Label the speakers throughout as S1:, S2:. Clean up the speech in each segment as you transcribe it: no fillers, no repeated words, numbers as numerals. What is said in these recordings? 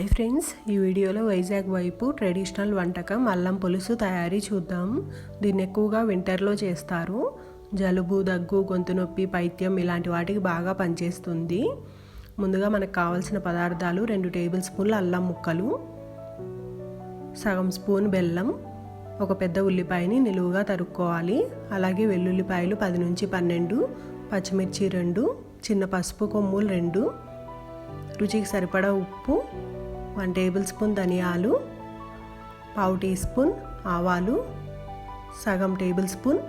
S1: Hi friends, ఈ వీడియోలో వైజాగ్ వైపు ట్రెడిషనల్ వంటకం అల్లం పులుసు తయారీ చూద్దాం. దీన్ని ఎక్కువగా వింటర్లో చేస్తారు. జలుబు, దగ్గు, గొంతు నొప్పి, పైత్యం ఇలాంటి వాటికి బాగా పనిచేస్తుంది. ముందుగా మనకు కావాల్సిన పదార్థాలు 2 టేబుల్ స్పూన్ల అల్లం ముక్కలు, సగం స్పూన్ బెల్లం, ఒక పెద్ద ఉల్లిపాయని నిలువుగా తరుక్కోవాలి. అలాగే వెల్లుల్లిపాయలు 10 నుంచి 12, పచ్చిమిర్చి 2, చిన్న పసుపు కొమ్ములు 2, రుచికి సరిపడా ఉప్పు, 1 టేబుల్ స్పూన్ ధనియాలు, పావు టీ స్పూన్ ఆవాలు, సగం టేబుల్ స్పూన్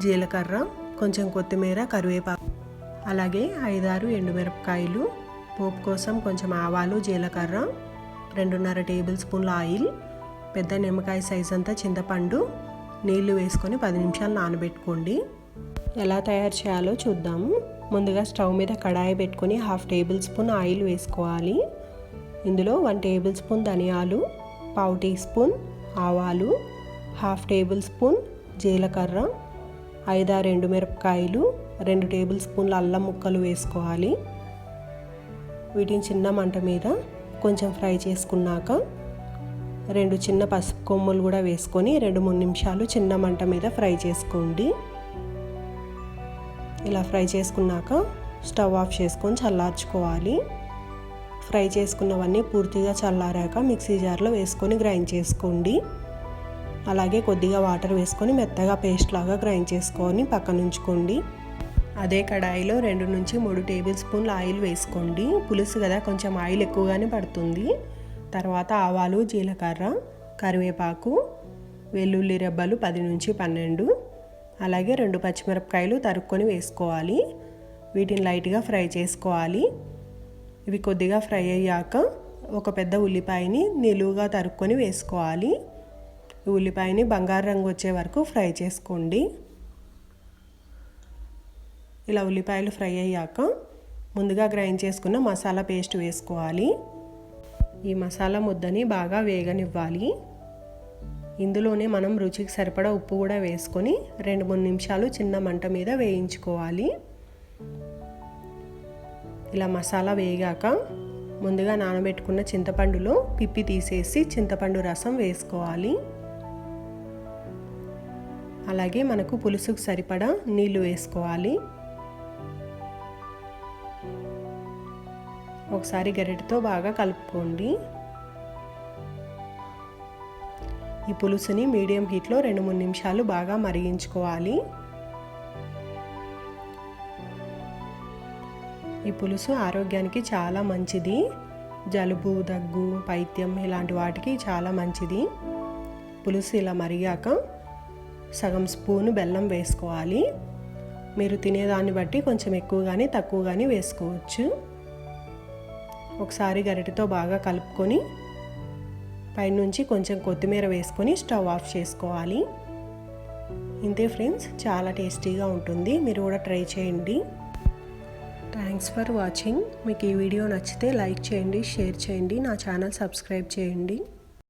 S1: జీలకర్ర, కొంచెం కొత్తిమీర, కరివేపాకు, అలాగే 5-6 ఎండుమిరపకాయలు, పోపు కోసం కొంచెం ఆవాలు, జీలకర్ర, 2.5 టేబుల్ స్పూన్ల ఆయిల్, పెద్ద నిమ్మకాయ సైజ్ అంతా చింతపండు, నీళ్లు వేసుకొని 10 నిమిషాలు నానబెట్టుకోండి. ఎలా తయారు చేయాలో చూద్దాం. ముందుగా స్టవ్ మీద కడాయి పెట్టుకొని 1/2 టేబుల్ స్పూన్ ఆయిల్ వేసుకోవాలి. ఇందులో 1 టేబుల్ స్పూన్ ధనియాలు, పావు టీ స్పూన్ ఆవాలు, 1/2 టేబుల్ స్పూన్ జీలకర్ర, 5-6 ఎండుమిరపకాయలు, 2 టేబుల్ స్పూన్ల అల్లం ముక్కలు వేసుకోవాలి. వీటిని చిన్న మంట మీద కొంచెం ఫ్రై చేసుకున్నాక 2 చిన్న పసుపు కొమ్ములు కూడా వేసుకొని 2-3 నిమిషాలు చిన్న మంట మీద ఫ్రై చేసుకోండి. ఇలా ఫ్రై చేసుకున్నాక స్టవ్ ఆఫ్ చేసుకొని చల్లార్చుకోవాలి. ఫ్రై చేసుకున్నవన్నీ పూర్తిగా చల్లారాక మిక్సీ జార్లో వేసుకొని గ్రైండ్ చేసుకోండి. అలాగే కొద్దిగా వాటర్ వేసుకొని మెత్తగా పేస్ట్ లాగా గ్రైండ్ చేసుకొని పక్కన ఉంచుకోండి. అదే కడాయిలో 2 నుంచి 3 టేబుల్ స్పూన్ల ఆయిల్ వేసుకోండి. పులుసు కదా, కొంచెం ఆయిల్ ఎక్కువగానే పడుతుంది. తర్వాత ఆవాలు, జీలకర్ర, కరివేపాకు, వెల్లుల్లి రెబ్బలు 10 నుంచి 12, అలాగే 2 పచ్చిమిరపకాయలు తరుక్కొని వేసుకోవాలి. వీటిని లైట్గా ఫ్రై చేసుకోవాలి. ఇవి కొద్దిగా ఫ్రై అయ్యాక ఒక పెద్ద ఉల్లిపాయని నిలువుగా తరుక్కొని వేసుకోవాలి. ఈ ఉల్లిపాయని బంగారు రంగు వచ్చే వరకు ఫ్రై చేసుకోండి. ఇలా ఉల్లిపాయలు ఫ్రై అయ్యాక ముందుగా గ్రైండ్ చేసుకున్న మసాలా పేస్ట్ వేసుకోవాలి. ఈ మసాలా ముద్దని బాగా వేగనివ్వాలి. ఇందులోనే మనం రుచికి సరిపడా ఉప్పు కూడా వేసుకొని 2-3 నిమిషాలు చిన్న మంట మీద వేయించుకోవాలి. ఇలా మసాలా వేగాక ముందుగా నానబెట్టుకున్న చింతపండులో పిప్పి తీసేసి చింతపండు రసం వేసుకోవాలి. అలాగే మనకు పులుసుకు సరిపడా నీళ్లు వేసుకోవాలి. ఒకసారి గరిటెతో బాగా కలుపుకోండి. ఈ పులుసుని మీడియం హీట్లో 2-3 నిమిషాలు బాగా మరిగించుకోవాలి. ఈ పులుసు ఆరోగ్యానికి చాలా మంచిది. జలుబు, దగ్గు, పైత్యం ఇలాంటి వాటికి చాలా మంచిది. పులుసు ఇలా మరిగాక సగం స్పూను బెల్లం వేసుకోవాలి. మీరు తినేదాన్ని బట్టి కొంచెం ఎక్కువ కానీ తక్కువ కానీ వేసుకోవచ్చు. ఒకసారి గరిటెతో బాగా కలుపుకొని పైనుంచి కొంచెం కొత్తిమీర వేసుకొని స్టవ్ ఆఫ్ చేసుకోవాలి. ఇంతే ఫ్రెండ్స్, చాలా టేస్టీగా ఉంటుంది. మీరు కూడా ట్రై చేయండి. Thanks for watching. మీకు ఈ వీడియో నచ్చితే లైక్ చేయండి, షేర్ చేయండి, నా ఛానల్ సబ్స్క్రైబ్ చేయండి.